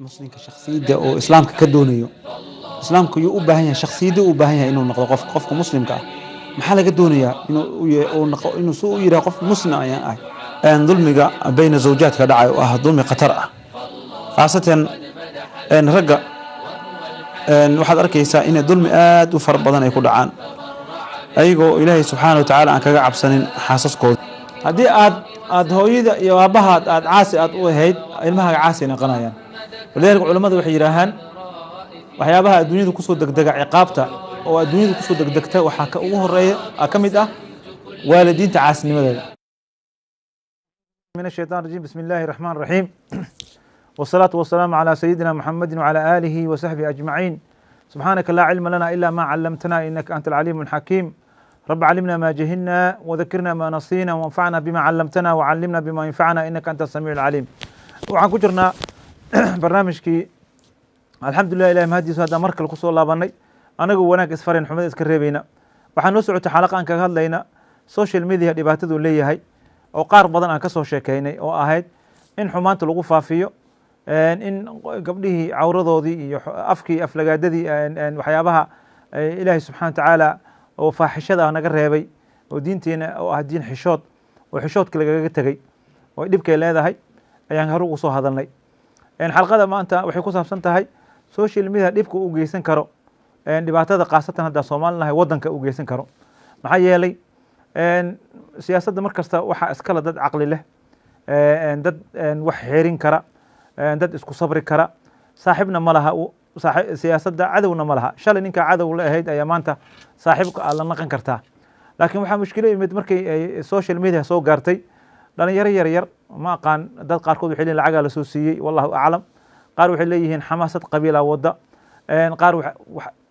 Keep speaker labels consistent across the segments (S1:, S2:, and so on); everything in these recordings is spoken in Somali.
S1: muslimka shakhsiyadda oo islaamka ka doonayo islaamku yuu u baahan yahay shakhsiyadda u baahan yahay inuu noqdo qofka muslimka ah maxaa laga doonayaa inuu soo u yiraahdo qof muslim ayaan ahay dulmiga bayna zawjaadka dhacay oo ah dulmi khatar ah khaasatan ragga waxaad arkaysaa in dulmi aad u fara badan ay ku dhacaan ayagoo ilaahay subxaanahu wa tacaala aan kaga cabsanin xaasaskooda haddii aad hooyada iyo aabahaad aad caasi aad u ahayd ilmahaaga caasi ay noqonayaan walidaalika culimmadu waxay yidhaahaan waxyaabaha adduunyada kusoo degdega ciqaabta oo adduunyada kusoo degdegta waxaa ka ugu horeeya ka mid ah waalidiinta caasinimadeeda من الشيطان الرجيم بسم الله الرحمن الرحيم والصلاة والسلام على سيدنا محمد وعلى آله وصحبه أجمعين سبحانك لا علم لنا إلا ما علمتنا إنك أنت العليم الحكيم رب علمنا ما جهلنا وذكرنا ما نسينا وانفعنا بما علمتنا وعلمنا بما ينفعنا إنك أنت السميع العليم waxaan ku jirnaa barnaamijkii alxamdulilah ilahi mahadiisu haddaa mar kale kusoo laabanay anagoo wanaag isfarayn xumada iska reebayna waxaa noo socotay xalaqa aan kaga hadlayna social media dhibaataduu leeyahay oo qaar badan aan ka soo sheekeynay oo ahayd in xumaanta lagu faafiyo in gabdhihii cawradoodii iyo afkii aflagaadadii waxyaabaha ilaahay subxana wa tacaala oo faaxishada ah naga reebay oo diinteena oo ah diin xishood oo xishoodka lagaga tegey oo dhibkay leedahay ayaan hore ugu soo hadalnay xalqada maanta waxay ku saabsan tahay social media dhibka u geysan karo dhibaatada khaasatan haddaa soomaalinahay waddanka u geysan karo maxaa yeelay siyaasadda mar kasta waxaa iskale dad caqli leh dad wax xeerin kara dad isku sabri kara saaxibna ma laha siyaasadda cadowna ma laha shalay ninkaa cadow la ahayd ayaa maanta saaxiibka aad la naqan kartaa laakiin waxaa mushkilo imid markay ay social media soo gaartay dhalinyaro yaryar ma aqaan dad qaarkood waxay leeyihin lacagaa lasoo siiyey wallahu aclam qaar waxay leeyihiin xamaasad qabiila wadda qaar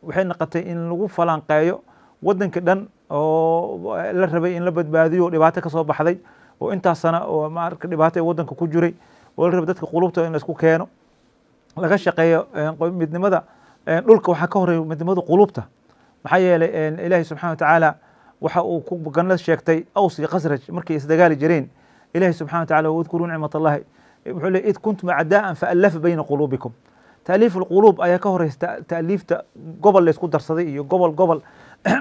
S1: waxay noqotay in lagu falanqeeyo waddanka dhan oo la rabay in la badbaadiyo dhibaato ka soo baxday oo intaas sana oo maarka dhibaato ee waddanka ku jiray oo la rabay dadka qulubta in la isku keeno laga shaqeeyo midnimada dhulka waxaa ka horeeya midnimada qulubta maxaa yeelay ilaahay subxana wa tacaala waxa uu ku ganad sheegtay aws iyo khasraj markay isdagaali jireen ilahi subxana wa tacala wadkuruu nicmat allahi wuxuu leey id kuntum acdaa'an faallafa bayna quluubikum taaliif alquluub ayaa ka horeysa taaliifta gobol la isku darsaday iyo gobol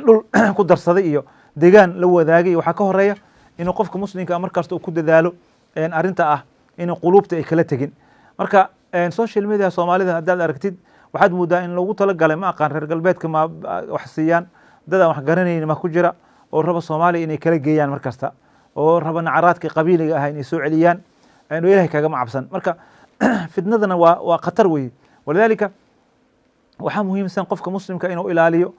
S1: dhul ku darsaday iyo degaan la wadaagay waxaa ka horeeya inuu qofka muslimka markasta uu ku dadaalo arrinta ah inuu quluubta ay kala tegin marka social media soomaalida haddaad aragtid waxaad moodaa in loogu talagalay ma aqaan reer galbeedka ma wax siiyaan dad aan wax garanaynin ma ku jira oo raba soomaaliya inay kala geeyaan mar kasta oo raba nacaraadkii qabiiliga ah inay soo celiyaan oo ilahay kagama cabsan marka fitnadana waa khatar weye walidaalika waxaa muhiimsan qofka muslimka inuu ilaaliyo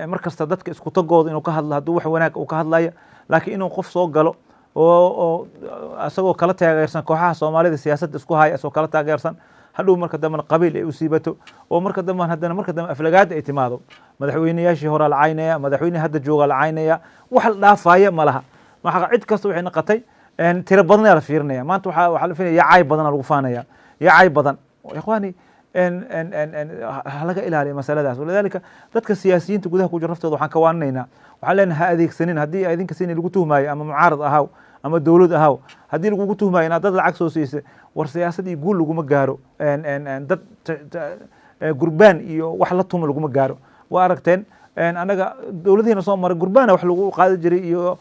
S1: mar kasta dadka isku tagooda inuu ka hadlo hadduu wax wanaag uu ka hadlaya laakiin inuu qof soo galo oo isagoo kala taageersan kooxaha soomaalida siyaasadda isku haya isagoo kala taageersan hadhow marka dambena qabiil ay u siibato oo marka dambe haddana marka dambe aflagaada ay timaado madaxweynayaashii horaa la caynaya madaxweyne hadda joogaa la caynaya wax la dhaafaya ma laha maxa cid kasta waxay noqotay tiro badanaa la fiirinaya maanta waxaa la fiinaya yaa cay badana lagu faanaya yaa cay badan ikhwaani halaga ilaaliya masaladaas walidaalika dadka siyaasiyiinta gudaha ku jira naftooda waxaan ka waaninaynaa waxaan leenahay ha adeegsanin haddii idinka sini lagu tuhmaayo ama mucaarad ahaw ama dowlad ahaw haddii lagugu tuhmaayo inaad dad lacag soo siisa war siyaasad iyo guul laguma gaaro dad gurbaan iyo wax la tuma laguma gaaro waa aragteen anaga dowladihiina soo maray gurbaana wax lagu qaadi jiray iyo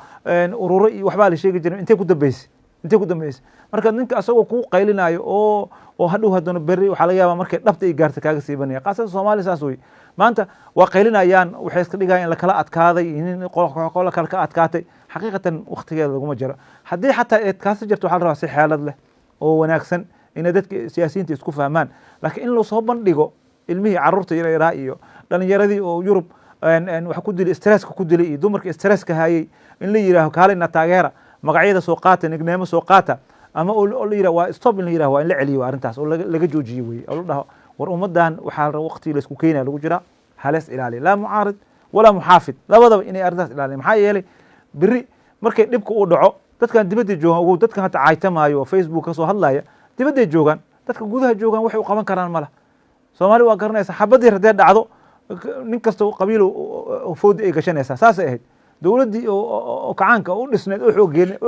S1: ururo iyo waxbaa la sheegi jiray intee ku dambeysay marka ninka asagoo kuu qaylinayo oo hadhow haddana berri waxaa laga yaabaa markay dhabta ay gaarta kaaga siibanaya qaasada soomaaliya saas wey maanta waa qaylinayaan waxay iska dhigayaan in lakala adkaaday nin qola kale ka adkaatay xaqiiqatan waktigeeda laguma jiro haddii xataa eedkaasi jirto waxaa la rabaa si xeelad leh oo wanaagsan inay dadka siyaasiyiinta isku fahmaan laakiin in lasoo bandhigo ilmihii carruurta yaryaraha iyo dhalinyaradii oo yurub wax ku dilay stresska ku dilay iyo dumarka stresska hayay in la yidhaaho kaalina taageera magacyada soo qaata nigneemo soo qaata ama oo la yidhaho waa stop in la yidhaho waa in la celiyo arrintaas oo laga joojiyo weye oo la dhaho war ummaddan waxaa waqti la isku keenaya lagu jiraa halees ilaaliya laa mucaarid walaa muxaafid labadaba inay arrintaas ilaaliyan maxaa yeelay beri markay dhibka uu dhaco dadkan dibadday joogaan ogow dadkan hata caytamaayo oo facebook ka soo hadlaya dibadday joogaan dadka gudaha joogaan waxay u qaban karaan mala soomaali waa garanaysa xabadii haddee dhacdo nin kasta qabiil foodi ay gashanaysaa saasay ahayd dowladdii oo kacaanka u dhisneed oo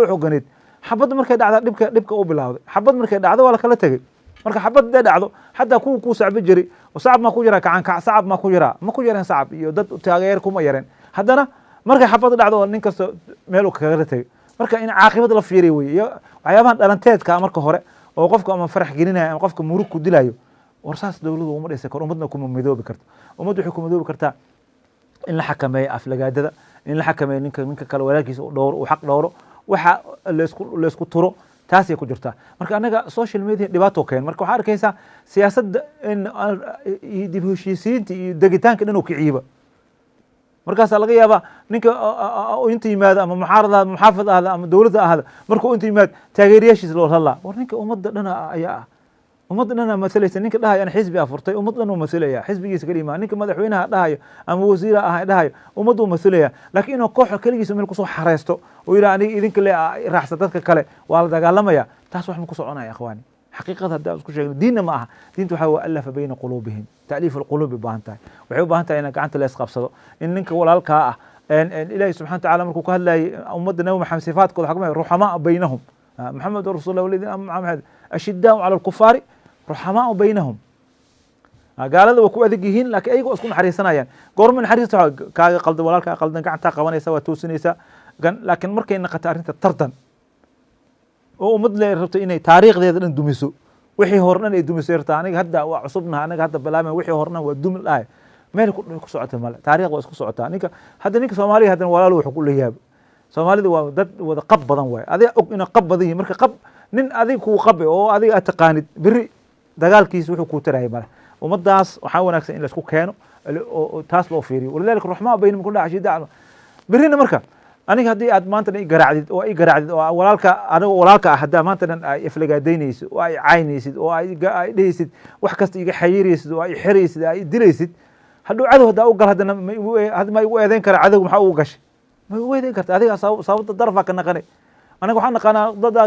S1: xooganeed xabad markay dhacda dhibka u bilawday xabad markay dhacdo waa lakala tegey
S2: marka xabad haday dhacdo xataa kuwa kuu sacbi jiri oo sacab maa ku jira kacankac sacab maa ku jira ma ku yareen sacab iyo dad taageer kuma yareen haddana markay xabad dhacdo oo nin kasta meel uu kaga tegay marka in caaqibad la fiiriyo wey iyo waxyaabahan dhalanteedka marka hore oo qofka ama farax gelinaya ama qofka murug ku dilayo war saas dawladdu uma dhisi karo ummadna kuma midoobi karto ummaddu waxay ku midoobi kartaa in la xakameeyo aflagaadada in la xakameeyo ninka kale walaalkiisa uu dhowro uu xaq dhowro waxa la isku turo taasay ku jirtaa marka anaga social media dhibaato keen marka waxaa arkaysaa siyaasadda in dib u heshiisiinta iyo degitaanka dhan uu kiciiba markaasaa laga yaabaa ninka inta yimaado ama muxaarad ahda muxaafid ahda ama dowladda ahda markuu inta yimaado taageerayaashiisa loo hadlaa war ninka ummadda dhana ayaa ah ummadda dhana masalaysa ninka dhahayo ana xisbi furtay ummad dhan uu masalaya xisbigiisa kaliya ninka madaxweynaha dhahayo ama wasiira ah dhahayo ummad uu masalaya laakiin inuu koox kaligiisa meel kusoo xareysto oo yiraahdo aniga idinka le raaxsa dadka kale waa la dagaalamaya taas wax ma ku soconaya ikhwaani xaqiiqada hadda isku sheegno diinna ma aha diintu waxa waa alafa bayna quluubihim ta'liif alquluub baahan tahay waxay u baahan tahay in gacanta la isqabsado in ninka walaalka ah ilaahay subhanahu wa ta'ala markuu ka hadlayay ummadda nabi maxamed sifaadkooda xaqmay ruhamaa baynahum محمد رسول الله والذين آمنوا أشداء على الكفار رحماء بينهم قال هذا وكو أذقيهين لكن أيقو أسكون حريصنا يعني قرم من حريص كاغا قلد ولالك قلد قعنتا قوانيسا وتوسنيسا لكن مركي إنك تعرفين ترتن ومدلي ربط إني تاريخ ذي ذن دوميسو وحي هورنا إني دوميسو يرتا أنا هدا وعصبنا أنا هدا بلامي وحي هورنا ودوم الآية ما يكون سعوته مال تاريخ واسكو سعوته أنيك هدا نيك سومالي هدا ولا له حقول لي Soomaalidu waa dad wada qab badan way adiga og ina qab badan marka qab nin adiga ku qabe oo adiga taqaanid biri dagaalkiisa wuxuu ku tiraay mala umadaas waxa wanaagsan in la isku keeno oo taas loo fiiriyo walidaalka raxmaa baynum ku dhaxay dacno birina marka aniga hadii aad maanta ay garaacdid oo walaalka hadda maanta ay iflagaadeynayso oo ay caynaysid oo ay dhaysid wax kasta iga xayiraysid oo ay xiraysid ay dilaysid haduu cadow hada u gal hadana ma igu eedeyn kara cadow maxaa uu gashay ما وين كرت هذه صوت الضرفة كنا قني أنا وحنا قنا ضد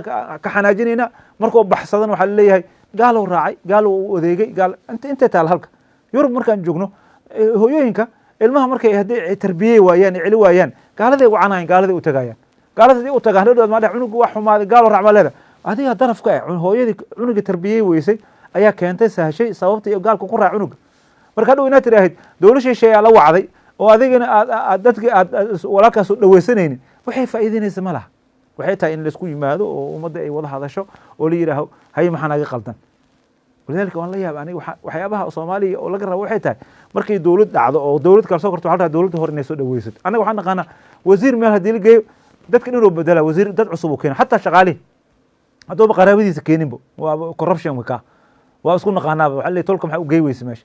S2: كحناجيننا مركو بحثنا وحل ليه قالوا راعي قالوا ذيقي قال أنت تعال هلك يورب مركان جوجنو هو يهينك المهم مركي هدي تربية ويان علو ويان قال ذي وعناين قال ذي وتجايان قال ذي وتجاهل ما ده عنق وحوم هذا قالوا رعمل هذا هذه الضرف كا هو يدي عنق تربية ويسي أيا كانت شيء صوبتي قال كقرع عنق مركانو يناتي راهد دول شيء على وعدي oo adigana dadka walaalkaas u dhaweysanaynin waxay faa'iideynaysaa malaha waxay tahay in la isku yimaado oo ummadda ay wada hadasho oo la yiraahdo hay maxaa naga qaldan walaalka waan la yaab aniga waxyaabaha Soomaaliya oo laga rabo waxay tahay markay dawlad dhacdo oo dawlad kale soo korto halka dawladda hore inay soo dhaweysato anaga waxaan naqaana wasiir meel hadii la geeyo dadka inuu bedela wasiir dad cusub oo keenay hatta shaqaale hadoo qaraabadiisa keeninba waa corruption waa isku naqaanaba waxa la tolka maxaa u geeyaysa meesha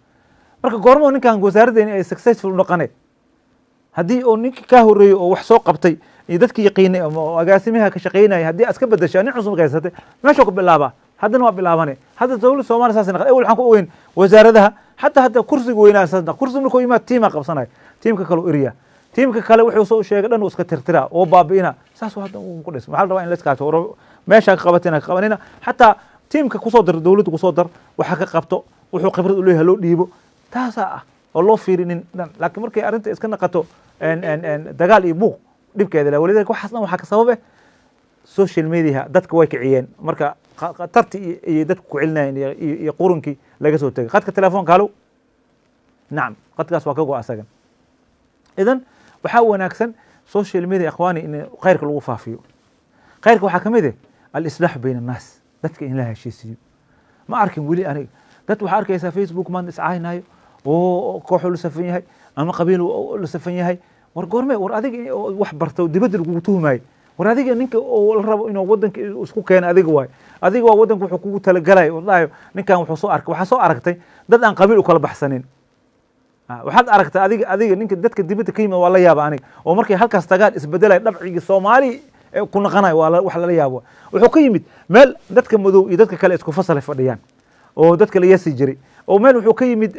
S2: marka goormo ninkan wasaaradda ay successful noqonay hadii oo ninka ka horeeyay oo wax soo qabtay iyo dadkii yaqiinay ama agaasimaha ka shaqeynay hadii aska bedeshay nin cusub qaysatay meesha ku bilaaba haddana waa bilaabanay hadda dawladda Soomaaliya saasina awal waxaan ku ogeyn wasaaradaha hatta kursiga weynaa saasna kursiga markuu yimaad tiima qabsanay tiimka kale u iriya tiimka kale wuxuu soo sheegay dhan uu iska tirtira oo baabiina saas hadda uu ku dhismo waxa la rabaa in la iska taaro meesha ka qabatina qabanina hatta tiimka ku soo dar dawladdu ku soo dar waxa ka qabto wuxuu khibrad u leeyahay loo dhiibo taasa oo loo fiirinin laakiin markay arinta iska naqato dagaal iyo buuq dhibkeeda la walidaalka waxaasna waxa ka sabab social media dadka way kiciyeen marka qatarti iyo dadku ku celinayeen iyo qurunkii laga soo tagay qadka telefoonka halo naam qadkaas waa ka go asagan idan waxa wanaagsan social media ikhwaani in khayrka lagu faafiyo khayrka waxa kamid ah al-islah bayna an-nas dadka in la heshiisiyo ma arkin wali aniga dad waxa arkaysa Facebook man iscaaynayo oo kooxu la safan yahay ama qabiil la safan yahay war goorme war adiga wax barto dibadda lagu tuhmay war adiga ninka oo la rabo inuu wadanka isku keeno adiga waa wadanka wuxuu kugu talagalay wallahi ninkan wuxuu soo arkay waxa soo aragtay dad aan qabiil u kala baxsanin waxaad aragtay adiga ninka dadka dibadda ka yimid waa la yaab aniga oo markay halkaas tagaan isbedelay dhabciga Soomaali ku naqanay waa wax la yaabo wuxuu ka yimid meel dadka madow iyo dadka kale isku fasal fadhiyaan oo dadka la yasi jiray oo meel wuxuu ka yimid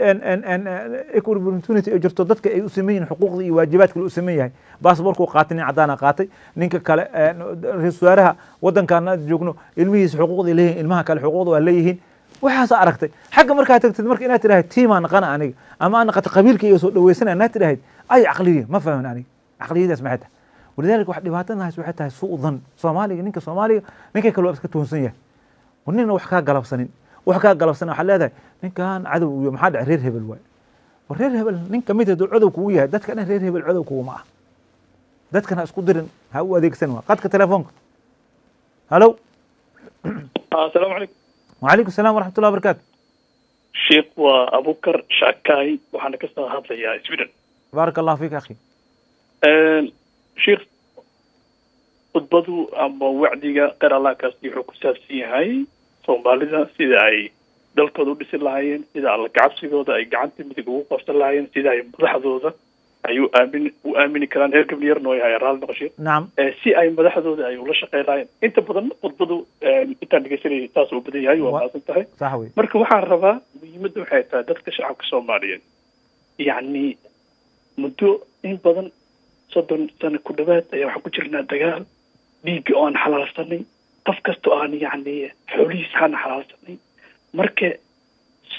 S2: equal opportunity ay jirto dadka ay u sameeyeen xuquuqda iyo waajibaadka u sameeyay baasaboorku qaatay cadaan qaatay ninka kale rasuulaha wadankan joogno ilmihiisa xuquuqda leeyahay ilmaha kale xuquuqda waa leeyihiin waxaas aragtay xagga markaa tagtid marka inaad tiraahdo tiimaan qana aniga ama aan qata qabiilkayga soo dhaweysana inaad tiraahdo ay aqliye ma fahmin aniga aqliyadaas ma xita walidaalka wax dhibaatadaas waxay tahay suudan Soomaaliga ninka kale waa iska toonsan yahay ونين wax ka galabsanin wax kaa galabsan waxaa leedahay ninkan cadow iyo maxaa dhacay reer hebel waay war reer hebel nin kamid hadduu cadow kugu yahay dadka dhan reer hebel cadow kuguma ah dadkan ha isku dirin ha u adeegsan waa qadka telefoonka halo
S3: السلام عليكم
S2: وعليكم السلام ورحمة الله وبركاته
S3: شيخ وابو بكر شاكاي وحنا كسر هذا يا سويدن
S2: بارك الله فيك أخي
S3: شيخ خطبته أما وعدي قال الله كاسي حكوساسي هاي Soomaalida sida ay dalkooda u dhisi lahaayeen sida alla kacabsigooda ay gacanta midig ugu qabsan lahaayeen sida ay madaxdooda ay u aamini karaan heerka miyarno ay raal noqoshay
S2: نعم
S3: si ay madaxdooda ay ula shaqeeyaan inta badan khudbadu intaan dhageysanay taas oo badan yahay waa maasan tahay
S2: صح وي
S3: marka waxaan rabaa muhiimadda waxay tahay dadka shacabka Soomaaliyeed yani muddo in badan 30 sano ku dhawaad ayaa waxa ku jirnaa dagaal dhiig oo aan xalaalsanay qof kasto aan yani xoolihiisa aan xalaalsanay marka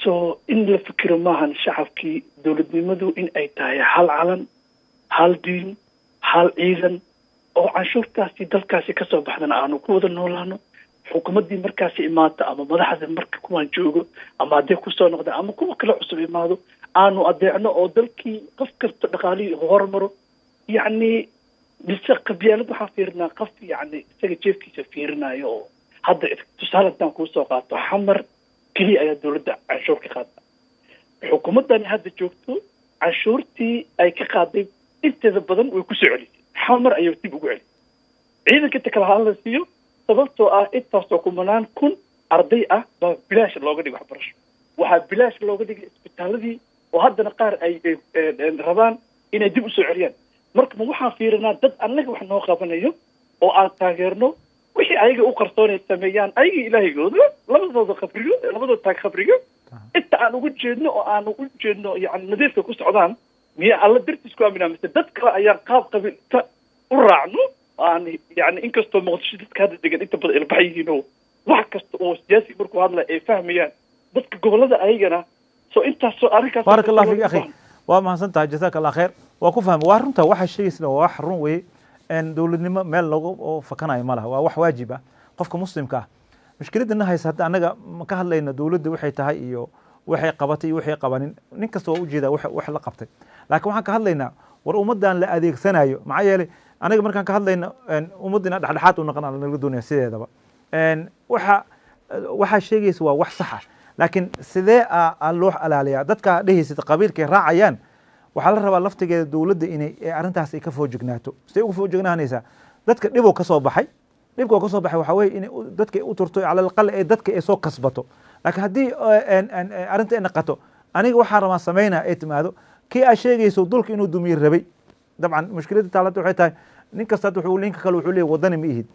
S3: soo in la fikiro maahan shacabkii dowladnimadu in ay tahay hal calan hal diin hal ciidan oo canshuurtaasi dalkaasi ka soo baxdana aanu ku wada noolaano xukuumaddii markaasi imaata ama madaxda marka kuwaan joogo ama haddii kusoo noqda ama kuwa kale cusub imaado aanu adeecno oo dalkii qof kasta dhaqaalihii hormaro yani bise qabyaalad waxaan fiirinaa qof yani isaga jeefkiisa fiirinayo oo hadda tusaale haddaan kuu soo qaato xamar keliya ayaa dowladda canshuur ka qaada xukuumaddani hadda joogto canshuurtii ay ka qaaday inteeda badan way ku soo celisay xamar ayay dib ugu celisay ciidanka inta kale hala siiyo sababtoo ah intaasoo kumanaan kun arday ah baa bilaash looga dhigay waxbarasho waxaa bilaash looga dhigay isbitaaladii oo haddana qaar ay rabaan inay dib u soo celiyaan marka ma waxaan fiirinaa dad annaga wax noo qabanayo oo aan taageerno wixii ayaga u qarsoonay sameeyaan ayaga ilaahigooda labadooda taag khabriga inta aan ugu jeedno oo aan ugu jeedno yani nadiifka ku socdaan miya alla dartiis ku aaminaa mise dad kale ayaan qaab qabiilka u raacno aan yani inkastoo muqdisho dadka hadda degan inta badan ilbax yihiin oo wax kasta oo siyaasi markuu hadla ay fahmayaan dadka gobolada ayagana soo intaasoo arrinkaas
S2: بارك الله فيك أخي وما سنتها جزاك الله خير وكفهم وارنتا واحد شيء سنة واحد رون ان دولدنimo meel lagu fakanayo malaha waa wax waajib ah qofka muslimka ah mushkiladda na haysa hadda anaga ma ka hadlayna dawladda waxay tahay iyo waxay qabatay iyo waxay qabanin nin kasta waa u jeedaa wax la qabtay laakiin waxaan ka hadlaynaa war ummadan la adeegsanayo maxaa yeelay anaga markaan ka hadlayna ummadina dhexdhexaad u noqon laga doonayo sideedaba waxa sheegaysa waa wax sax ah laakiin sidee loo alaaliyaa dadka dhehaysa qabiilkay raacayaan waxaa la rabaa laftigeeda dawladda inay arrintaas ay ka foojignaato sidee uga foojignaanaysaa dadka dhiboo ka soo baxay dhibkoo ka soo baxay waxaa weeye inay dadka u turto cala alaqal ee dadka ay soo kasbato laakiin haddii arrinta ay naqato aniga waxaa rabaa samaynaa ay timaado kii aa sheegayso dulka inuu dumiye rabay dabcan mushkiladda taalada waxay tahay nin kasta ninka kale wuxuu leeyahy wadani ma ihid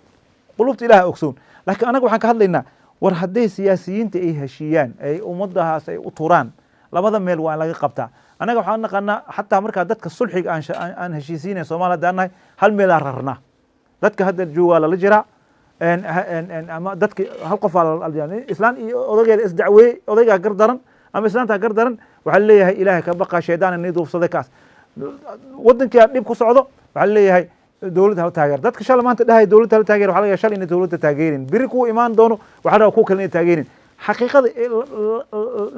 S2: qulubta ilaha ogsoon laakiin anaga waxaan ka hadlaynaa war hadday siyaasiyiinta ay heshiiyaan ay ummadahaas ay u turaan labada meel waa in laga qabtaa anaga waxaan naqanaa xataa markaa dadka sulxiga aan heshiisiinay Soomaaliya hadaan nahay hal meel aan rarnaa dadka hadda jooga la jiraa ama dadka hal qof islaan iyo odageeda isdacweeyey odaygaa gardaran ama islaanta gardaran waxaa leeyahay ilaahay ka baqa shaydaan inay duufsaday kaas wadankii dhib ku socdo waxaa leeyahay dawladda hal taageer dadka shalay maanta dhahay dawladda hal taageer waxaa laga shalay inay dawladda taageerin biri ku imaan doono waxaa rabaa ku kale inay taageerin xaqiiqada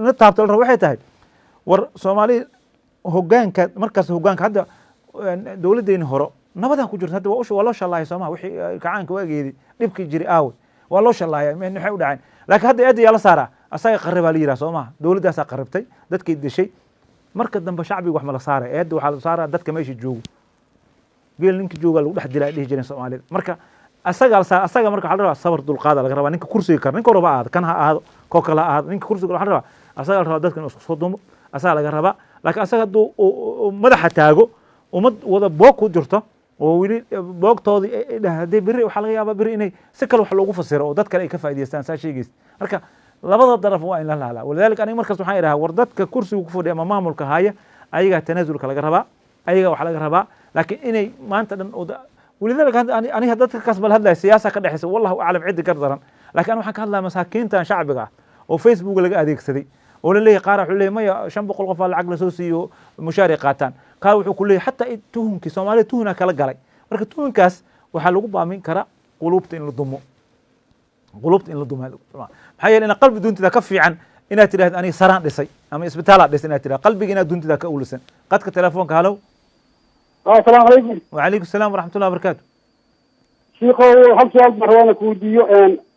S2: la taabto la rabo waxay tahay war Soomaali hoggaanka markaas hoggaanka hadda dawladdeena hore nabadan ku jirto hadda waa loo shalaayay Soomaa wixii kacaanka waageedi dhibkii jiri aaw waa loo shalaayay maxay u dhaceen laakiin hadda aad la saara asaga qarraba la yiraahdo Soomaa dawladdaas qarrabtay dadkii dishay marka dambe shacbiga wax ma la saaray aad waxa la saaraa dadka meesha joogo geel ninka jooga lagu dhex dilay dhihi jireen Soomaalida marka asaga marka waxa la rabaa sabar dulqaad laga rabaa ninka kursiga kar ninka raba aad kan ha aado ko kala aad ninka kursiga waxa la rabaa asaga la rabaa dadka inuu soo dumo asaga laga rabaa laakiin asaga hadduu madaxa taago ummad wada boog ku jirto oo wili boogtoodii hadii biri waxa laga yaabaa biri inay si kale wax loogu fasiro oo dad kale ay ka faa'iideystaan saa sheegaysa marka labada daraf waa in la laala walidaalika aniga markaas waxaan idhahaa war dadka kursiga ku fadhiya ama maamulka haya ayaga tanaasulka laga rabaa ayaga waxa laga rabaa laakiin inay maanta dhan walidaalika aniga dadka kaas bal hadlaya siyaasa ka dhaxaysa wallahu a'lam cid gardaran laakiin waxaan ka hadlayaa masaakiinta shacbiga ah oo Facebook laga adeegsaday oo la leeyahay qaar wuxuu leeyahay maya 500 qof lacag la soo siiyo mushaari qaataan qaar wuxuu ku leeyahay hatta tuhunki Soomaaliya tuhuna kala galay marka tuhunkaas waxa lagu baamin karaa qulubta in la dumo qulubta in la dumaa maxaa yeele inaad qalbi duuntida ka fiican inaad tidhahdo aniga saraan dhisay ama isbitaalaa dhisay inaad tidhahdo qalbiga inaad duuntida ka ulisan qadka telefoonka halow
S4: السلام عليكم
S2: وعليكم السلام ورحمة الله وبركاته
S4: شيخو هل سؤال بروانا كوديو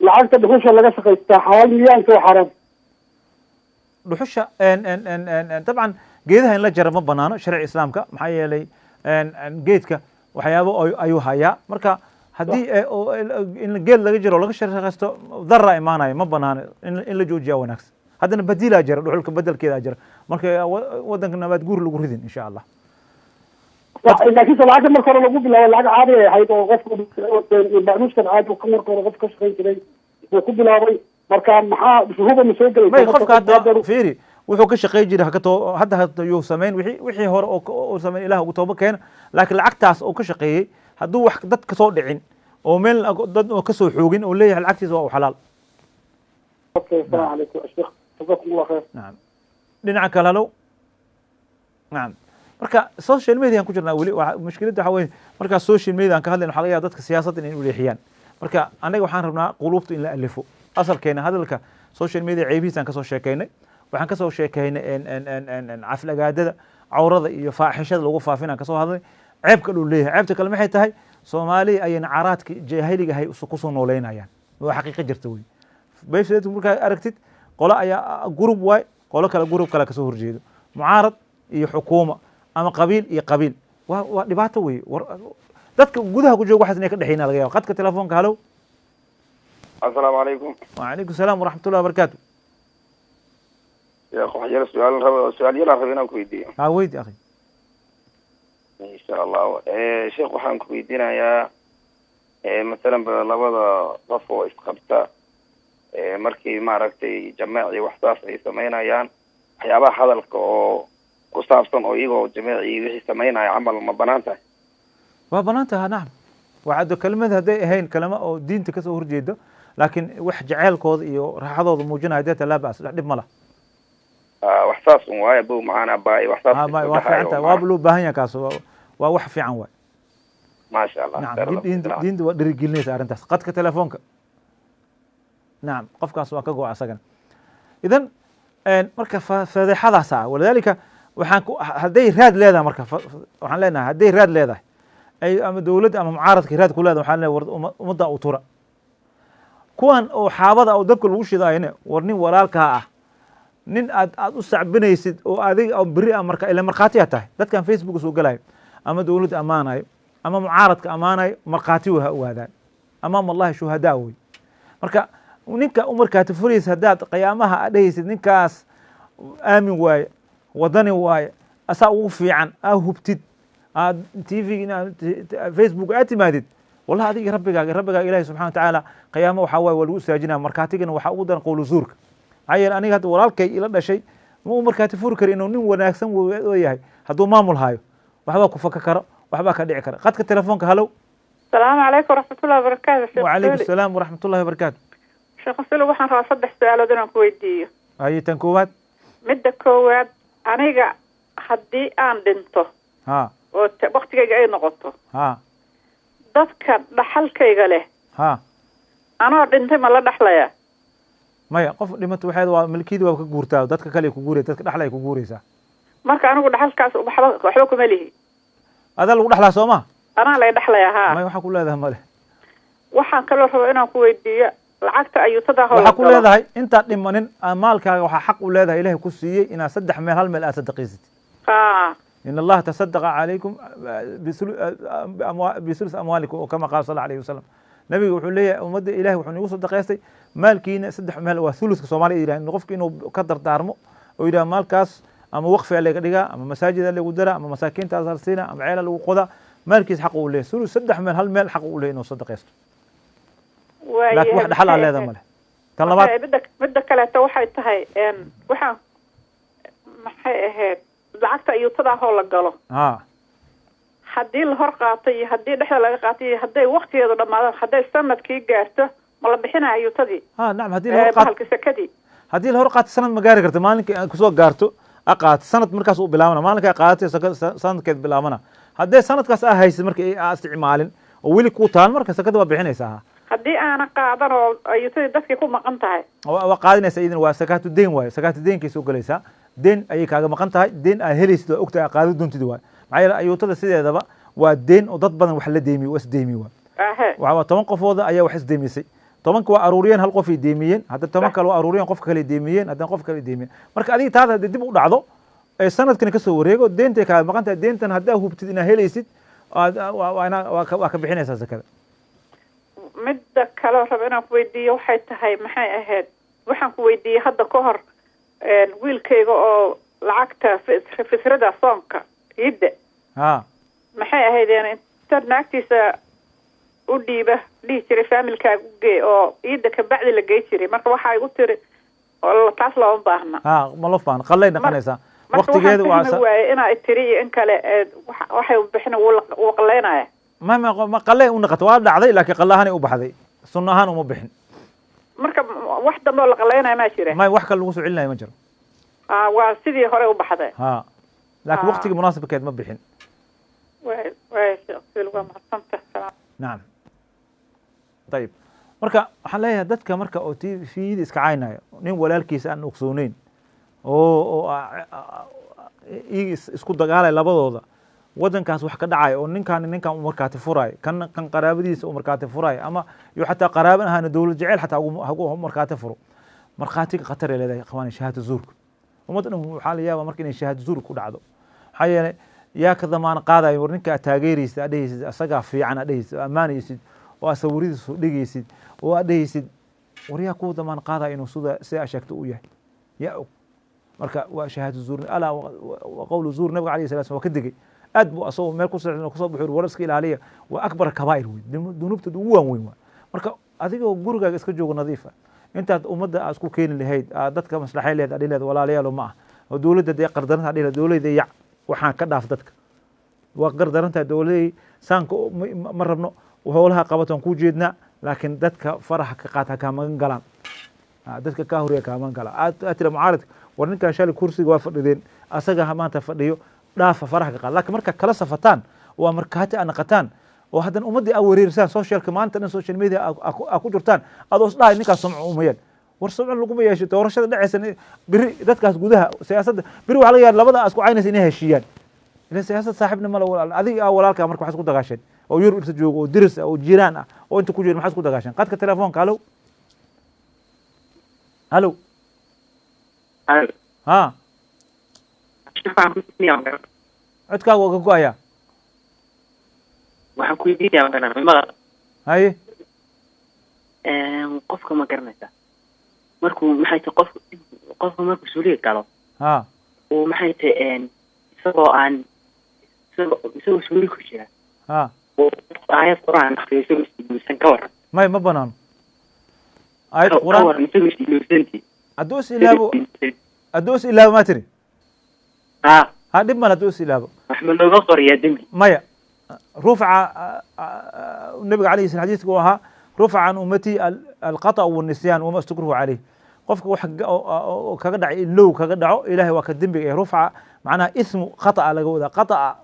S4: لعقت دخوشة لغا شقيستا حوالي ميان سو حرام
S2: dhuxusha طبعا geedaha in la jaro ma banaano sharci islaamka maxaa yeelay geedka waxyaabo ayuu hayaa marka haddii in geed laga jiro laga shaqaysto darra imaanaya ma banaano in la joojiyaa wanaagsan haddana badilaa jira dhuxulka bedelkeedaa jira marka wadanka nabaad guur lagu ridin insha allah
S4: laakiin lacagta marka hore lagu bilaabo lacag caadi ay ahayd oo qofku barnaamijkan caadi ka marka hore qof ka shaqayn jiray uu ku bilaabay marka maxaa shuhuuba ma soo gelay
S2: may qofka hadda fiiri wuxuu ka shaqayn jiray hadda yuu samayn wixii hore oo samayn ilaah ugu tooba keena laakiin lacagtaas oo ka shaqeeyey hadduu wax dad ka soo dhicin oo meel dad oo ka soo xoogin oo leeyahay lacagtiisa waa u xalaal
S4: السلام عليكم الشيخ جزاكم الله خير
S2: نعم dhinaca kale halow nacam marka social media aan ku jirnaa weli mushkiladda waxaa weye markaa social media aan ka hadlayna waxaa laga yaaba dadka siyaasadda inay u leexiyaan marka anaga waxaan rabnaa quluubta in la alifo asalkeena hadalka social media ceebihiisaan kasoo sheekeynay waxaan kasoo sheekeynay caflagaadada cawrada iyo faaxishada lagu faafinaan kasoo hadlay ceebka dhuu leeyahay ceebta kale maxay tahay soomaaliya ayayna caraadka jaahiliga ahay kusoo nooleynayaan waa xaqiiqa jirta wey bayfseed markaa aragtid qolo ayaa gurub waay qolo kale gurub kale kasoo horjeedo mucaarad iyo xukuuma ama qabiil iyo qabiil waa dhibaato wey dadka gudaha ku jooga waxaas inay ka dhexeynaa laga yaaba qadka telefoonka halow
S5: السلام عليكم
S2: وعليكم السلام ورحمة الله وبركاته
S5: يا أخو حجر سؤال يلا ربنا كويدي
S2: ويد يا أخي
S5: إن شاء الله شيخ وحن كويدينا يا مثلا لبضا ضفو إسقبتا markii maaragtay jamaaci waxsaas ay samaynayaan waxyaabaha hadalka oo ku saabsan oo iyagoo jamaaci wixii samaynaya camal ma banaan tahay
S2: waa banaan tahay nacam waxaad kelmad hadday ahayn kalama oo diinta kasoo horjeedo laakiin wax jaceylkooda iyo raaxadooda muujinaya deeta laa ba'as dhib ma laha
S5: waxsaas un waaye bow macaana baay waxsaas
S2: waa fiican tahay waaba loo baahan yahay kaas waa wax fiican waay
S5: maasha allah
S2: nacam diinta waa dhirigelinaysa arrintaas qadka telefoonka نعم qofkaas waa ka go asagana idan marka fadeexadaas walidaalika waxaan hadday raad leedahay marka waxaan leenahay hadday raad leedahay ay ama dowladda ama mucaaradka raad ku leedahay waxaan leenahay ummadda u tura kuwan oo xaabada oo dabka lagu shidaayna war nin walaalkaa ah nin aad u sacbinaysid oo adiga oo beri ah marka ila markhaati tahay dadkan facebook soo galayo ama dowladda amaanayo ama mucaaradka amaanayo markhaati waa ogaadaan amaam allahi shuhadaa wey marka ninka umarkaati furaysa haddaad qiyaamaha aad dhehaysid ninkaas aamin waaye wadani waaye asaa ugu fiican aa hubtid aad tv facebook aad timaadid wallahi adiga rabbigaaga ilaahi subxana wa tacaala qiyaamo waxaa waaye waa lagu istaajinaya markaatigana waxaa ugu daran qowlu zuurka maxaa yeele aniga hadda walaalkay ila dhashay ma uu markaati furi kara inuu nin wanaagsan oo yahay hadduu maamul hayo waxbaa ku faka karo waxbaa ka dhici kara qadka telefoonka halow
S6: السلام عليكم ورحمة الله وبركاته
S2: وعليكم السلام ورحمة الله وبركاته
S6: sheekh Sulu waxaan rabaa 3 su'aalood inaan ku weydiiyo
S2: haye tan koowaad
S6: midda koowaad aniga haddii aan dhinto oo waqtigayga ay noqoto dadka dhaxalkayga leh anoo dhintay ma la dhaxlayaa
S2: maya qof dhimato waxaad waa milkiyada waa ka guurtaa dadka kale ku guuray dadka dhaxlay ku guuraysaa
S6: marka anigu dhaxalkaas waxba kuma lihi
S2: adaa lagu dhaxlaa soo ma
S6: anaa lay dhaxlayaa
S2: maya waxaa ku leedahay male
S6: waxaan kaloo rabaa inaan ku weydiiyo lacagta ayuutada
S2: waxaa ku leedahay intaad dhimanin maalkaaga waxaa xaq u leedahay ilaahay ku siiyey inaad 3 meel hal meel aad sadaqaysid in allaha tasaddaqa calaykum bisulus amwaalikum kama qaala sal alayhi wasalam nabiga wuxuu leeyahay ummadda ilaahay wuxuu nagu sadaqaystay maalkiina 3 meel waa thuluska soomaaliya yidhaha qofka inuu ka dardaarmo oo yidhaha maalkaas ama waqfi laga dhigaa ama masaajida lagu dara ama masaakiinta asalsiina ama ceela lagu qoda maalkiis xaq uu leeyahay thulus 3 meel hal meel xaq uu leeyahay inuu sadaqaysto laakiin wax dhaxal aan leedahay male tan labaad
S6: midda kaleeto waxay tahay waxaan maxay ahayd lacagta ayuutada oo la galo haddii la hor qaatay iyo haddii dhexda laga qaatay iyo hadday waqtigeedu dhamaado hadday sanadkii gaarto ma la bixinayo ayuutadii
S2: nacam haddii la hor qaato
S6: sakadii
S2: haddii la hor qaato sanad ma gaari karta maalinkii aad kusoo gaarto aqaat sanad markaas uu bilaabana maalinka qaadatay sanadkeed bilaabana hadday sanadkaas haysid markii aa isticmaalin oo weli ku taal marka sakada waa bixinaysaa
S6: haddii aanan qaadan oo ayuutadii dadkii ku maqan tahay
S2: waa qaadinaysa idin waa sakaatu deen waaye sakaatu deenkay soo galaysaa deen ayay kaaga maqan tahay deen aad helaysid oo ogtahay qaadi doontid waaye maxaa yeele ayuutada sideedaba waa deen oo dad badan wax la deemiyo waa isdeemiye
S6: ahe
S2: waa 10 qofooda ayaa wax isdeemisay 10 waa aruuriyeen hal qof ay deemiyeen hadda 10 kale waa aruuriyeen qof kale deemiyeen hadda qof kale deemiyeen marka adiga taada dib u dhacdo ee sanadkan ka soo wareego deentay kaaga maqan tahay deentan hadda hubtid inaad helaysid waa ka bixinaysaa zakada
S6: midda kale raba inaan ku weydiiyo waxay tahay maxay ahayd waxaan ku weydiiyey hadda ka hor wiilkayga oo lacagta fisrada soonka ciidda maxay ahayd inta naagtiisa u dhiiba dhihi jiray faamilkaaga u gee oo ciidda ka bacdi la gey jiray marka waxaa igu tiri oo taas looma baahna
S2: ma loo baahna qalay noqonaysaa
S6: waqtigeedu waa waaye inaa tiri iyo in kale waxay bixin wuu qaleynaya
S2: ma qalay u noqoto waa dhacday laakiin qallahan u baxday sunna ahaan uma bixin
S6: marka wax dambe oo la qaleynaya ma jira
S2: ma wax kale lagu soo celinayo ma jiro
S6: waa sidii hore u baxday
S2: laakiin waqtiga munaasabkeed ma bixin نعم طيب marka waxaan leeyahay dadka marka oo fiid iska caynaayo nin walaalkiisa aan ogsooneyn oo isku dagaalay labadooda wadankaas wax ka dhacay oo ninkan uu markaati furay kan qaraabadiisa uu markaati furay ama iyo xataa qaraaban ahaan dawlad jecel xataa ugu markaati furo markaatiga khatar leedahay ikhwani shahaado zuurka ummadna waxa la yaabaa marka inay shahaado zuur ku dhacdo waxa yeelay yaa ka damaan qaadayo ninka taageeraysa adhaysid asaga fiican adhaysid amaanaysid oo sawiridiisu dhigaysid oo adhaysid wariya ku damaan qaadayo inuu sida sheegto u yahay yaa marka waa shahaado zuur ala wa qawlu zuur nabiga kaleey salaam waa ka digay aad buu asoo meel ku soo buxur waraska ilaaliya waa akbar kabaa'ir dunubta ugu weyn marka adigoo gurigaaga iska joogo nadiif ah intaad ummadda isku keeni lahayd dadka maslaxay leedahay adhileed walaalayaal ma ah oo dawladda ay qardaranta adhileed dawladda yac waxaan ka dhaaf dadka waa qardaranta dawladda saanka ma rabno howlaha qabataan ku jeedna laakiin dadka faraha ka qaata ka magan galaan dadka ka horiya ka magan galaan aatira mucaarid war ninkan shali kursiga waa fadhideen asaga maanta fadhiyo dhaafa faraha ka qaad laakiin marka kala safataan waa markaati aan qataan oo hadan ummadii ay wareersaan socialka maanta dhan social media ku jirtaan adoo isdhahay ninkaas sumco umayeen war sumco lagu ma yeesho doorashada dhacaysan biri dadkaas gudaha siyaasadda biri waxa laga yaabaa labada isku caynaysa inay heshiiyaan ila siyaasad saaxiibna ma la adiga walaalka marka wax isku dagaasheen oo Yurub inta joogo oo diris oo jiraan ah oo inta ku jiro maxaa isku dagaasheen qadka telefoonka halo ha codkaaga waa ka go'aya
S7: waxaan ku weydiinayaa magaca
S2: haye
S7: qofka ma garanaysaa markuu maxay tahay qofka markuu suuliga galo oo maxay tahay isagoo suuli ku jira oo aayad quraan akhriyo isagoo isdiisan ka waran
S2: ma banaano aayad quraan
S7: isagoo isdiisanti
S2: hadduu is ilaabo ma tiri ha dhib mal hadduu is ilaabo
S7: wax ma looga qoriyaa dembi
S2: maya رفع النبي عليه الصلاة والسلام حديث وها رفع عن أمتي القطأ والنسيان وما استكره عليه قفك وحق كقدع اللو كقدعه إلهي وكدم بيه رفع معناها اسم خطأ لجوده قطأ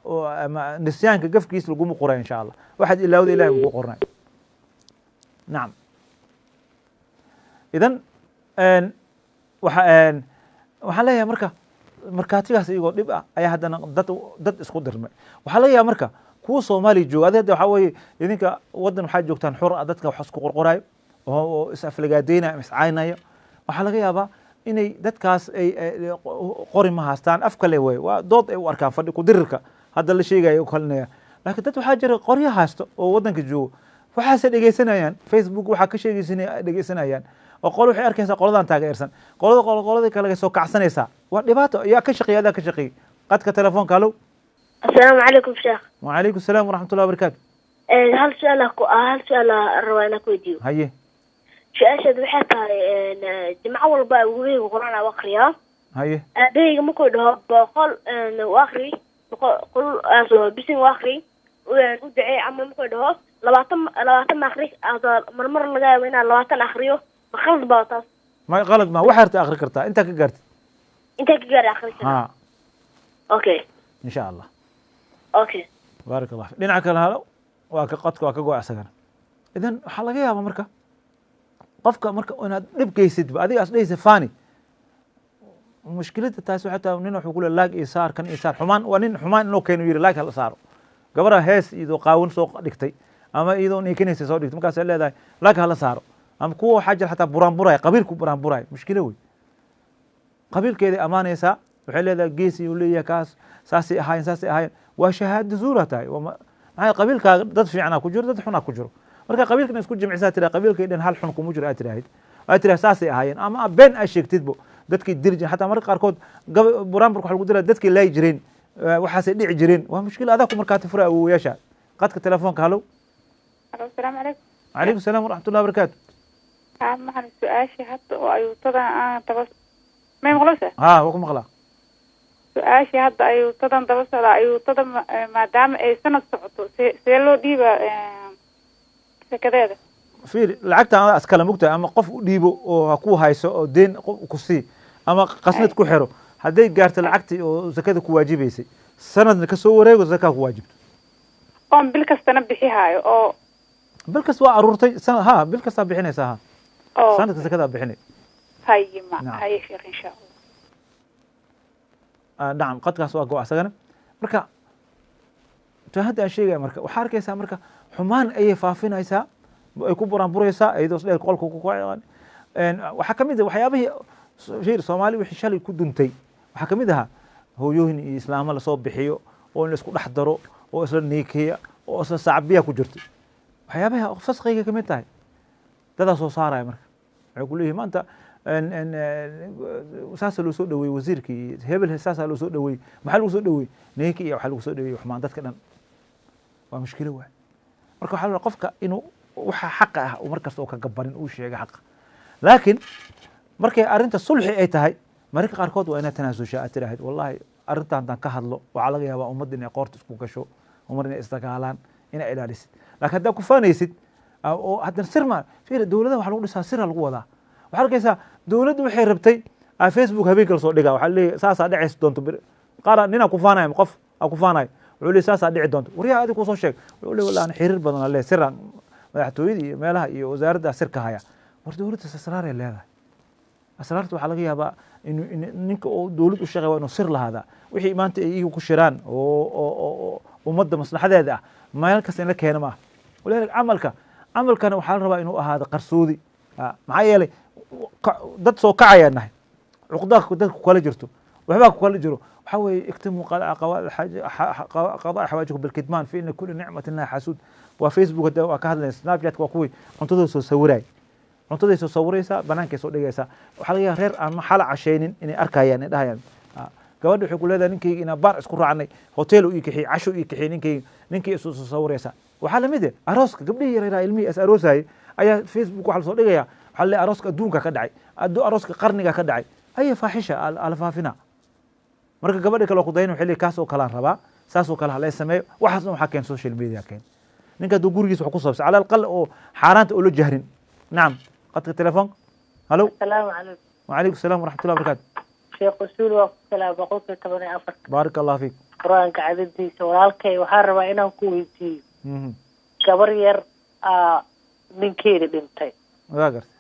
S2: نسيان كقف كيس لقوم قرآن إن شاء الله واحد إلا وذي إلهي مقو قرآن نعم إذن waxaa leeyahay markaatigaas iyagoo dhib ah ayaa haddana dad isku dirmay waxaa leeyahay marka kuwa Soomaali jooga hadda waxa weeye idinka wadan waxaa joogtaan xor ah dadka wax isku qorqorayo oo is aflagaadeynaya is caynaya waxaa laga yaabaa inay dadkaas ay qori ma haastaan af kale way waa dood ay u arkaan fadhi ku dirirka hadda la sheegayo oo kalnaya laakiin dad waxaa jira qoryo haasto oo wadanka jooga waxaase dhegeysanayaan Facebook waxaa ka dhegeysanayaan oo qol waxay arkaysaa qoladan taageersan qoladii kale soo kacsanaysa waa dhibaato ayaa ka shaqeeyada ka shaqeey qadka telefoonka halo
S8: السلام عليكم شيخ.
S2: وعليكم السلام ورحمة الله وبركاته.
S8: هل سؤال الرواية كويديو؟
S2: هيه.
S8: شاشة بحثها جماعة والباء وغير وقرانا وقريها.
S2: هيه.
S8: بيجي مكوده بقول واخري بقول بسم واخري ودعي عم مكوده لواتم آخري هذا مرمر لقاه وين لواتم آخريه بخلص باطل.
S2: ما غلط ما وحرت آخر كرتا أنت كجرت.
S8: أنت كجرت آخر كرتا. أوكي.
S2: إن شاء الله.
S8: اوكي
S2: بارك الله فيك دينك هلا waa ka qadka waa ka go'ay asagana idan waxaa laga yaabaa marka qofka marka inaad dhib geysidba adiga as dhehaysa fani mushkiladda taasi waxay tahay nin wuxuu ku leeyahay laag iyo saar kan iyo saar xumaan waa nin xumaan inuu keeno yiri laag hala saaro gabadha hees iyadoo qaawan soo dhigtay ama iyadoo niikinaysa soo dhigtay markaas ay leedahay laag hala saaro ama kuwa waxaa jira xataa buraan buraay qabiilku buraan buraay mushkilo wey qabiilkeeday amaanaysaa waxay leedahay geesi uu leeyahay kaas saasay ahaayeen waa shahaado zuura tahay maxay qabiilkaaga dad fiicnaa ku jiro dad xunaa ku jiro marka qabiilkana isku jimcisaa tiraa qabiilkay dhan hal xun kuma jiro aad tiraahid saasay ahaayeen ama been ay sheegtidbo dadkii diri jireen xataa marka qaarkood buraanburka waxa lagu dilaa dadkii laayi jireen waxaasay dhici jireen waa mushkil adaa ku markaati fura awowayaasha qadka telefoonka halow
S9: asalaamu calaykum
S2: calaykum salaam waraxmatullahi wabarakaatu
S9: maxaan su-aashii hadda oo ayuutadan aan daba may maqlaysaa
S2: waa ku maqlaa
S9: su-aashii hadda ayuutadan daba socdaa ayuutada maadaama ay sanad socoto see loo dhiibaa sekadeeda
S2: fiir lacagta adaa iskala mugtahay ama qof u dhiibo oo ha ku hayso oo deen qof ku sii ama qasnad ku xiro hadday gaarto lacagtii oo zakada ku waajibaysay sanadna kasoo wareego zakaa ku waajibto
S9: oon bil kastana bixi haayo oo
S2: bil kasta waa aruurtay bil kastaa bixinaysaa sanadka zakadaa bixinay
S9: haye sheekh insha
S2: allah nacam qadkaas waa go asagana marka hadda aan sheegaya marka waxaa arkaysaa marka xumaan ayay faafinaysaa ay ku buraanburaysaa iyadoo isdheer qolka waxaa kamid ah waxyaabihii shir soomaali wixii shalay ku duntay waxaa kamid ahaa hooyooyin iyo islaamo lasoo bixiyo oo in la isku dhex daro oo isla niikeya oo isla sacbiya ku jirto waxyaabaha fasqiga kamid tahay dadaa soo saaraya marka waxay ku leeyihin maanta saasa loo soo dhaweeyey wasiirkii hebel saasaa loo soo dhaweeyey maxaa lagu soo dhaweeyey niinka iyo waxaa lagu soo dhaweeyey xumaan dadka dhan waa mushkilo waay marka waxaa la qofka inuu waxa xaqa ah markasta oo ka gabanin uu sheega xaqa laakiin markay arrinta sulxi ay tahay mararka qaarkood waa inaad tanaasushaa aad tiraahid wallahi arrinta haddaan ka hadlo waxaa laga yaabaa ummadda inay qoorta isku gasho umar inay isdagaalaan inay ilaalisid laakiin haddaad ku faanaysid oo haddana sir ma fiir dowladaha waxa lagu dhisaa sira lagu wadaa waxaa arkaysaa dowladdu waxay rabtay facebook habeenka lasoo dhigaa waxaa leeyahay saasaa dhacaysa doonto qaar ninaa ku faanaya qof aa ku faanaya wuxuu leeyahay saasaa dhici doonto waryaha adiga kusoo sheeg wuxuu leeyahay wallahi xiriir badan aan leeyahay siraan madaxtooyada iyo meelaha iyo wasaaradda sirka haya war dowladda asraaray leedahay asraarta waxaa laga yaabaa ninka oo dowlad u shaqeeya waa inuu sir lahaadaa wixii maanta ay iyagu ku shiraan oo ummadda maslaxadeeda ah meel kasta in la keena ma ah walidaalika camalkana waxaa la rabaa inuu ahaado qarsoodi maxaa yeelay dad soo kacayaan nahay cuqdaa dadku kala jirto waxbaa ku kala jiro waxaa weeye iktimu qadaa xawaajikum bilkidmaan fi ina kuli nicmatin laha xasuud waa facebook hadda waa ka hadlayna snapchat waa kuwii cuntadooda soo sawiraay cuntaday soo sawiraysaa banaankay soo dhigaysaa waxaa laga yaaba reer aan maxala cashaynin inay arkayaan ay dhahayaan gabadha waxay ku leedahay ninkayga inaan baar isku raacnay hotel ii kaxiyey casho ii kaxiyey ninkii isu soo sawiraysaa waxaa lamid ah arooska gabdhihii yaryaraha ilmihii is aroosayay ayaa facebook waxaa lasoo dhigaya waxaa leeyahay arooska adduunka ka dhacay arooska qarniga ka dhacay haya faaxisha ala faafina marka gabadha kale oo ku dayan waxay leeyahay kaas oo kalaan rabaa saas oo kale ha lee sameeyo waxaasna waxaa keen social media keen ninka hadduu gurigiisa wax ku sabsay cala alqal oo xaaraanta oo la jahrin nacam qadka telefoonka halo
S10: asalaamu calaykum
S2: wacalaykum asalaam waraxmatullahi wabarakaatu
S10: sheekh usuul waa ku salaam boqolkiiba toban iyo afar
S2: baaraka allah fiik
S10: qur-aanka cadadiisa walaalkay waxaan rabaa inaan ku weydiiyo gabar yar ninkeeda dhintay
S2: waa gartay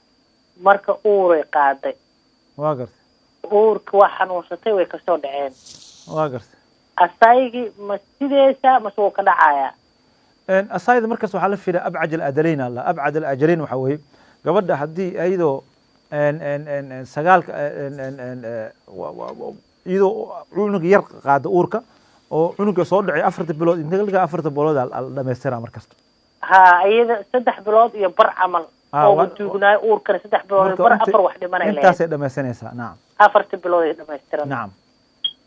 S10: marka uuray qaaday
S2: waa gartay
S10: uurka waa xanuunsatay way kasoo dhaceen
S2: waa gartay
S10: asaygii ma sideesa mase wuu ka dhacayaa
S2: asayda markaas waxaa la fiiraa abcad aladalayn alla abcad alajalayn waxaa weeye gabadha haddii iyadoo sagaalka iyadoo cunuga yar qaada uurka oo cunuga soo dhacay afarta bilood inta laga afarta bilood la dhamaystiraa markasta
S10: ha iyada 3 bilood iyo bar camal oo tuugnaa uurkana 3 bilood iyo bar afar wax dhimanay
S2: intaasay dhamaysanaysaa nacam
S10: afarta bilood ay dhamaystiran
S2: nacam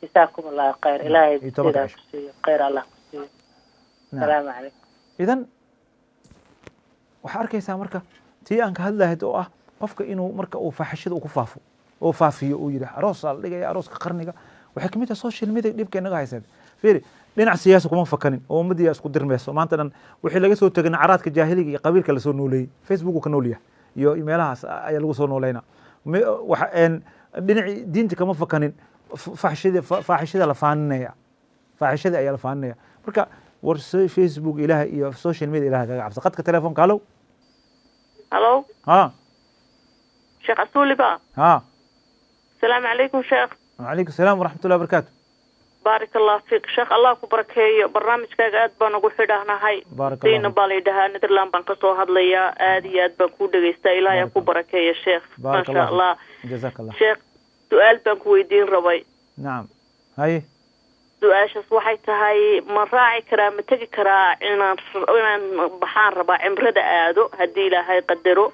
S10: جزاكم الله خير إلهي خير الله السلام عليكم
S2: إذن waxaa arkaysaa marka tii aan ka hadlahayd oo ah qofka inuu marka uu faaxishada uu ku faafo oo faafiyo uu yidhaah aroos la dhigaya arooska qarniga waxay kamid tahay social media dhibka inaga haysan fiiri dhinac siyaasi kuma fakanin oo ummadii isku dirmayso maanta dhan wixii laga soo tagay caraadka jaahiliga iyo qabiilka la soo nooleeyay facebook uu ka noolyahay iyo meelahaas ayaa lagu soo nooleynaa waxa dhinaci diinta kama fakanin faaxishada la faaninaya faaxishada ayaa la faaninaya marka war Facebook ilaahay iyo social media ilaahay kaga cabsa qadka telefoonka halow
S6: هلو
S2: ها
S6: شيخ عسولي بقى.
S2: ها
S6: السلام عليكم شيخ.
S2: وعليكم السلام ورحمة الله وبركاته.
S6: بارك الله فيك شيخ. الله كبركيه برنامجكaaga aad baan ugu xidhanahay. diina balidhaha Netherland baan ka soo hadlayaa aad iyo aad baan ku dhageystaa ilaahay ku barakeeyo sheekh. ما شاء الله
S2: جزاك الله.
S6: sheekh su'aal baan ku weydiin rabay.
S2: نعم هاي
S6: su-aashaas waxay tahay ma raaci karaa ma tegi karaa inaan baxaan rabaa cimrada aado haddii ilaahay qadaro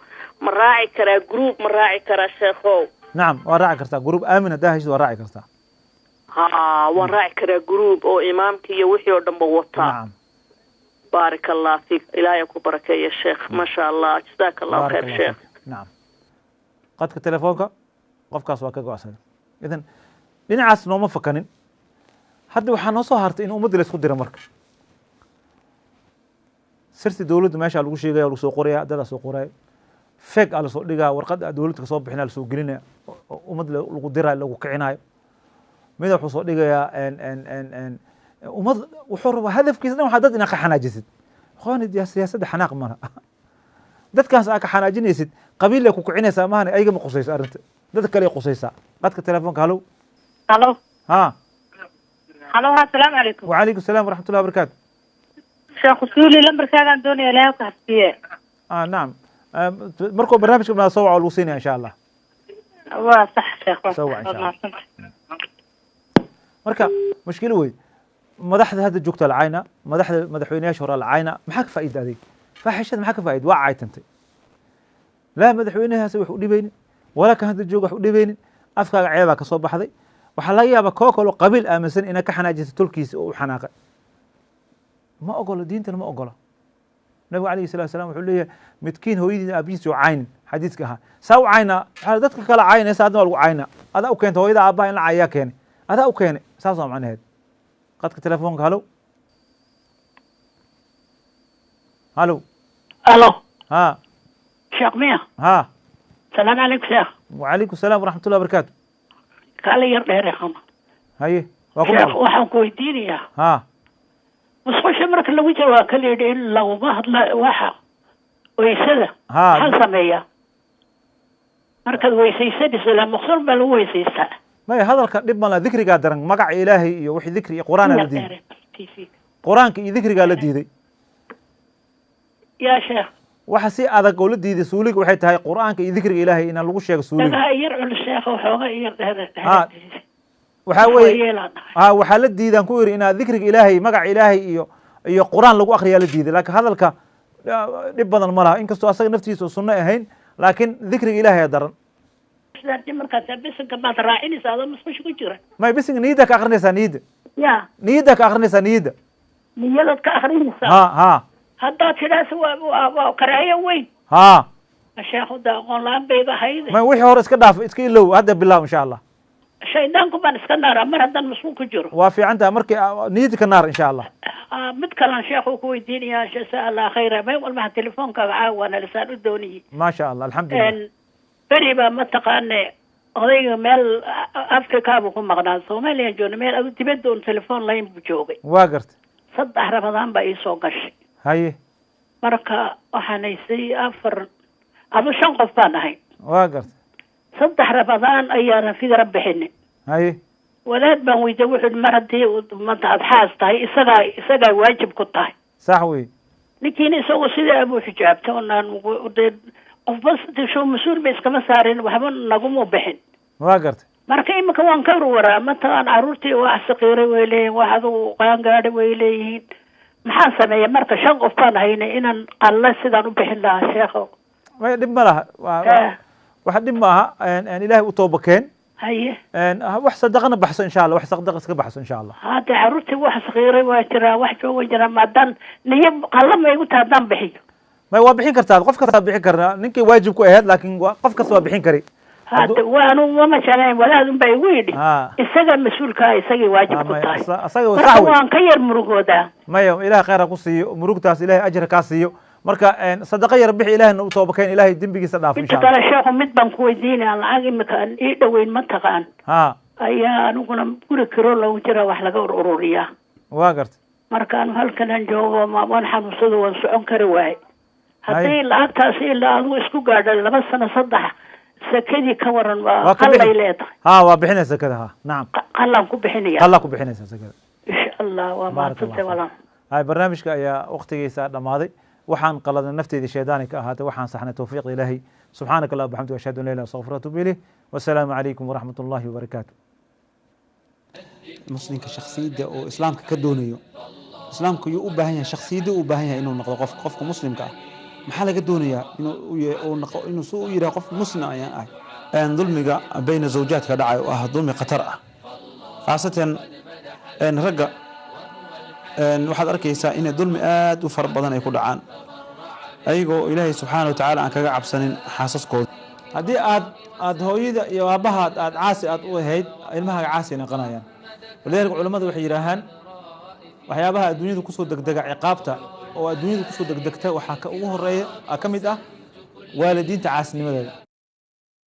S6: ma raaci karaa group ma raaci karaa sheekhow.
S2: نعم وراعي كرتا جروب آمنة داهش وراعي كرتا.
S6: waan raaci karaa group oo imaamka iyo wixii oo dhanba wataa.
S2: نعم
S6: بارك الله فيك إلهي كبرك يا شيخ ما شاء الله جزاك الله خير شيخ.
S2: نعم قدك تليفونك qofkaas waa ka go'san idan dhinacaas nooma fakanin hadda waxaa noo soo hartay in ummadda la isku diro marka sirti dowladda meesha lagu sheegaya lagu soo qoraya dada soo qoraya fake ala soo dhigaa warqad dowladda ka soo bixinaa la soo gelinaya ummadda lagu diraa lagu kicinayo mid wuxuu soo dhigayaa ummad wuxuu rabaa hadafkiisa dhan waxaa dad inaa ka xanaajisid qooni siyaasadda xanaaq mana dadkaas aa ka xanaajinaysid qabiil ay ku kicinaysaa maahane ayaga ma qusayso arrinta dad kale qusaysaa qadka telefoonka halow
S11: halo
S2: ها
S11: halo السلام عليكم.
S2: وعليكم السلام ورحمة الله وبركاته.
S11: شيخ سولي لمبر كان دوني لا تحسيه.
S2: نعم مركو برنامج من صوع الوصيني إن شاء الله.
S11: صح شيخ.
S2: صوع إن شاء الله. مركا مشكلة وين مدحت هذا الجوكت العينة مدحويني أشهر العينة محك فائدة هذه فحشة محك فائدة وعيت أنت لا مدحوينها سوي حولي بيني ولا كان هذا الجوك حولي بيني أفكار عيبك صوب هذي waxaa laga yaabaa koo kaloo qabiil aaminsan inay ka xanaajisa tulkiisa oo u xanaaqay ma ogolo diintana ma ogolo nabigu calayhi salatu wasalaam wuxuu leeyahay midkiin hooyadiina aabihiisa oo caynin xadiiska ahaa saa u cayna waxaa dadka kale caynaysa adna waa lagu cayna adaa u keenta hooyada aabbaha in la cayaa keenay adaa u keenay saas waa macnaheed qadka telefoonka halow halow
S12: الو
S2: ها
S12: شيخ مية
S2: ها
S12: السلام عليكم شيخ.
S2: وعليكم السلام ورحمة الله وبركاته.
S12: كالي يردير يا خما
S2: هاي
S12: شيخ waxaan ku weydiinayaa
S2: ها
S12: musqusha marka lagu jiro waa kala yidhi in laguma hadla waxa weysada maxaan sameeyaa markaad weysaysanayso la maqsuur baa lagu weysaystaa
S2: maya hadalka dhib ma la dikrigaa daran magaca ilaahay iyo wixii dikri iyo qur'aan la diiday quraanka iyo dikrigaa la diiday
S12: yaa sheekh
S2: waxa si adag oo la diiday suuliga waxay tahay quraanka iyo dikriga ilaahay in lagu sheego suuliga
S12: dagaa yar cul sheekh waxooga yar dheer
S2: waxa weeye waxa la diidan ku yiri inaad dikriga ilaahay magaca ilaahay iyo quraan lagu akhriyo la diiday laakiin hadalka dhib badan ma laha inkastoo asaga naftiisa sunno ahayn laakiin dikriga ilaahay daran
S12: markaas bisinka baad raacinaysaa adoo musqusha ku jira
S2: may bisinka niyada ka akhrinaysaa niyada
S12: ya
S2: niyada ka akhrinaysaa niyada
S12: niyadaad ka akhrinaysaa
S2: ha
S12: haddaad tidhaahdo waa karaayo weyn
S2: ha
S12: sheekhu da aqoon la-aan bayba ahayd
S2: may wixii hore iska dhaaf iska ilow hadda bilaw insha allah
S12: shaydaanku baan iska naaraa mar haddaan masquul ku jiro
S2: waa fiican tahay markii niyada ka naar insha allah
S12: mid kalan sheekhu ku weydiinayaa jazaa allah khayra may walmaha telefoonkaaga caawana lisaan u dooniyey
S2: ما شاء الله الحمد لله
S12: beri baa mataqaane odayga meel afrikaabuu ku maqnaa soomaaliya joogna meel adu dibadda un telefoon layn buu joogay
S2: waa gartay
S12: 3 rabadaan baa ii soo gashay
S2: haye
S12: marka waxaan haysay 4 adu 5 qof baan ahay
S2: waa gartay
S12: 3 rabadaan ayaana fidra bixinay
S2: haye
S12: walaad baan weydiiyey wuxuu mar haddii madaad xaas tahay isagaa waajib ku tahay
S2: sax wey
S12: ninkiina isagoo sidii abuu xijaabta onaan qof bas shoo mas-uul ba iskama saarin waxba naguma bixin
S2: waa gartay
S12: marka imika waan ka warwaraa mataqaan carruurtii wax saqiiray way leeyihin wax adugu qaangaadha way leeyihiin maxaan sameeya marka 5 qof baan haynay inaan qalle sidaan u bixin lahaa sheekho
S2: way dhib ma laha waxa dhib ma aha ilaahay u toobakeen
S12: haye
S2: wax sadaqana baxso insha allah wax sadaqa iska baxso insha allah
S12: hadda carruurtii wax saqiiray waa jiraa wax jooga jira maadaan niyo qalle ma igu taadaan bixiyo
S2: ما هو بحين كرتاد قف كسر بحين كرنا نك واجب كويهد لكن قف كسر بحين كري
S12: هذا وأنا ما شايف ولا أدم بيقولي السجن مسؤول كاي سجى واجب كتاي
S2: أصلا
S12: وان كير مروجودا
S2: ما يوم إله خير قصي مروج تاس إله أجر كاسيو مركا صدقة يربح إله إنه توبكين إله الدين بيجي صداف إن شاء الله.
S12: ترى شيخ مدبن كويدين على عاقم مكان إيه دوين منطقان أيا أنا كنا بقول كرولا وجرا وحلا أوروريا
S2: واقرت
S12: مركا أنا هالكنا نجوا ما ونحن وصلوا ونسعون كرواي hadday lacagtaasi ilaa adigu isku gaadho 2 sano 3 sakadii ka waran waa
S2: waa ka
S12: qalay
S2: bixin-
S12: leedahay
S2: ها وبحنا سكده ها نعم
S12: qallan ku bixinaya
S2: الله كبحنا سكده
S12: insha allah waa
S2: بارك الله
S12: maantay walaan
S2: هاي برنامجك يا وقتيسا دمادي waxaan qaladna nafteedii shaydaani ka ahaatay waxaan saxnay tawfiiq ilaahi subhanaka allah bihamdika ashhadu an la ilaha illa anta astaghfiruka wa atubu ilayh wassalaamu alaykum wa rahmatullahi wa barakatuh
S1: muslimka shakhsiyadda oo islaamka ka doonayo islaamku yuu u baahan yahay shakhsiyadda u baahan yahay inuu noqdo qofka muslimka ah maxaa laga doonayaa inuu soo u yidhaha qof muslim ayaan ahay dulmiga bayna zawjaadka dhacay oo ah dulmi khatar ah khaasatan ragga waxaad arkaysaa in dulmi aad u fara badan ay ku dhacaan ayagoo ilaahay subxaana wa tacaala aan kaga cabsanin xaasaskooda haddii aad hooyada iyo aabbaha aad caasi aad u ahayd ilmahaaga caasi ay noqonayaan walidaalika culimmadu waxay yidhaahaan waxyaabaha adduunyada kusoo degdega ciqaabta oo adduunyada kusoo degdegta waxaa ugu horeeya ka mid ah waalidiinta caasinimadeeda